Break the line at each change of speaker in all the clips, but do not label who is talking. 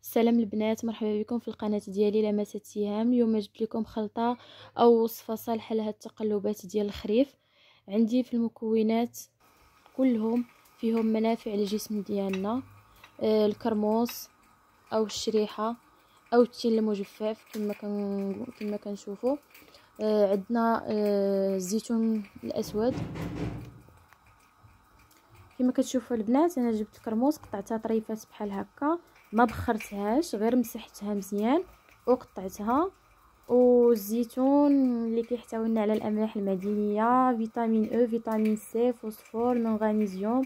سلام البنات، مرحبا بكم في القناه ديالي لمسات سهام. اليوم جبت لكم خلطه او وصفه صالحه لهاد التقلبات ديال الخريف. عندي في المكونات كلهم فيهم منافع للجسم ديالنا. الكرموس او الشريحه او التين المجفف كما كنشوفوا. عندنا الزيتون الاسود. كما كتشوفوا البنات، انا جبت الكرموس قطعتها طريفات بحال هكا، ما بخرتهاش، غير مسحتها مزيان وقطعتها. والزيتون اللي كيحتوي لنا على الاملاح المعدنيه، فيتامين او، فيتامين سي، فوسفور، مغنيسيوم.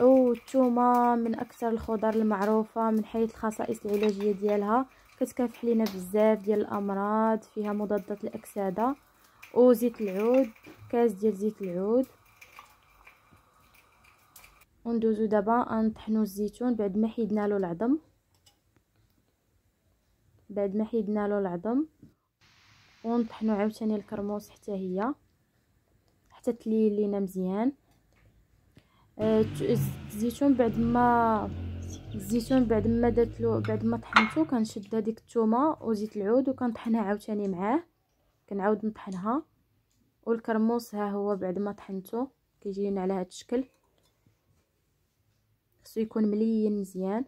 والثومه من اكثر الخضر المعروفه من حيث الخصائص العلاجيه ديالها، كتكافح لنا بزاف ديال الامراض، فيها مضادات الاكسده. وزيت العود، كاس ديال زيت العود. وندوزو دابا نطحنو الزيتون بعد ما حيدنا له العظم، ونطحنو عاوتاني الكرموس حتى تليل لينا مزيان. الزيتون بعد ما درتلو، بعد ما طحنتو، كنشد هذيك الثومه وزيت العود وكنطحنها عاوتاني معاه، كنعاود نطحنها. والكرموس ها هو بعد ما طحنتو كيجي لنا على هذا الشكل، خصو يكون مليين مزيان.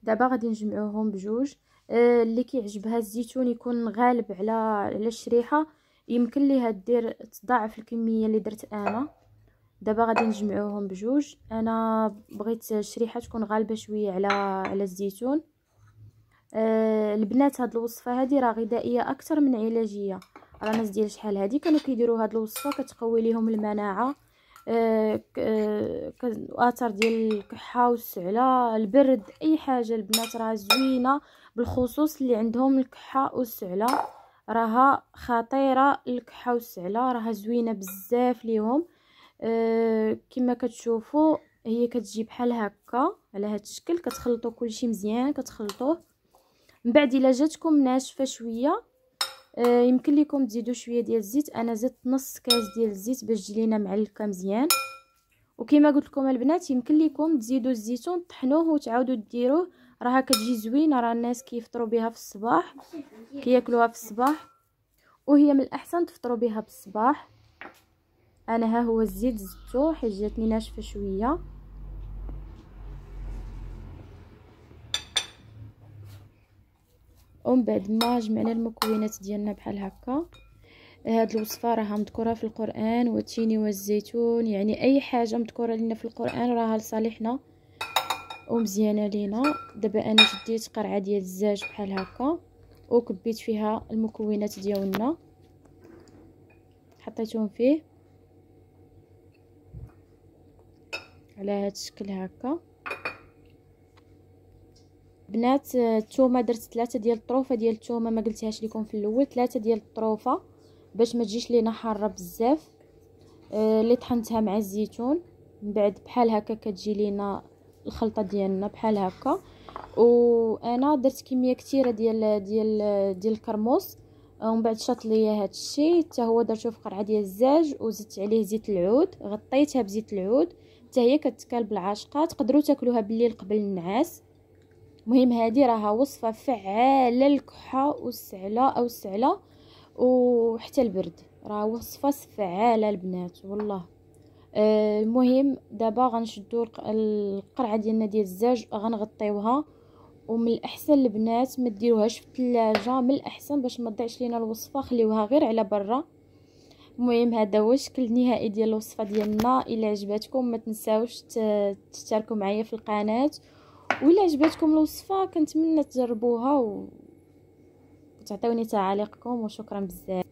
دابا غادي نجمعوهم بجوج. اللي كيعجبها الزيتون يكون غالب على الشريحه، يمكن ليها دير تضاعف الكميه اللي درت انا. دابا غادي نجمعوهم بجوج. انا بغيت الشريحه تكون غالبه شويه على الزيتون. البنات، هاد الوصفه هذه راه غذائيه اكثر من علاجيه. راه ناس ديال شحال هذه كانوا كيديروا هاد الوصفه كتقوي ليهم المناعه، اثار ديال الكحه والسعله، البرد، اي حاجه. البنات راه زوينه، بالخصوص اللي عندهم الكحه والسعله، راها خطيره. الكحه والسعله راها زوينه بزاف ليهم. كما كتشوفوا هي كتجي بحال هكا على هذا الشكل. كتخلطوا كلشي مزيان، كتخلطوه من بعد. الا جاتكم ناشفه شويه، يمكن لكم تزيدوا شويه ديال الزيت. انا زدت نص كاس ديال الزيت باش تجي لينا معلكه مزيان. وكما قلت لكم البنات، يمكن لكم تزيدوا الزيتون، طحنوه وتعاودوا ديروه، راها كتجي زوينه. راه الناس كيفطروا بها في الصباح، كياكلوها في الصباح، وهي من الاحسن تفطروا بها بالصباح. انا ها هو الزيت زدته حيت جاتني ناشفه شويه. ومن بعد ما جمعنا المكونات ديالنا بحال هكا، هاد الوصفه راها مذكوره في القران، والتين والزيتون، يعني اي حاجه مذكوره لنا في القران راها لصالحنا ومزيانه لينا. دابا انا شديت قرعه ديال الزاج بحال هكا وكبيت فيها المكونات ديالنا، حطيتهم فيه على هاد الشكل هكا. بنات، الثومه درت 3 ديال الطروفه ديال الثومه، ما قلتهاش لكم في الاول، 3 ديال الطروفه باش ما تجيش لينا حاره بزاف. اللي طحنتها مع الزيتون، من بعد بحال هكا كتجي لينا الخلطه ديالنا بحال هكا. وانا درت كميه كثيره ديال الكرموس، ومن بعد شاط ليا هذا الشيء حتى هو درته في قرعه ديال الزاج، وزدت عليه زيت العود، غطيتها بزيت العود حتى هي كتكال بالعاشقه. تقدروا تاكلوها بالليل قبل النعاس. المهم هذه راها وصفه فعاله للكحه والسعله او السعله وحتى البرد، راه وصفه فعاله البنات والله. المهم دابا غنشدو القرعه ديالنا ديال الزاج، غنغطيوها. ومن الاحسن البنات ما ديروهاش في الثلاجه، من الاحسن باش ما تضيعش لينا الوصفه، خليوها غير على برا. المهم هذا هو الشكل النهائي ديال الوصفه ديالنا. الا عجبتكم ما تنساوش تشتركوا معايا في القناه، وإلا عجبتكم الوصفه كنتمنى تجربوها وتعطيوني تعاليقكم. وشكرا بزاف.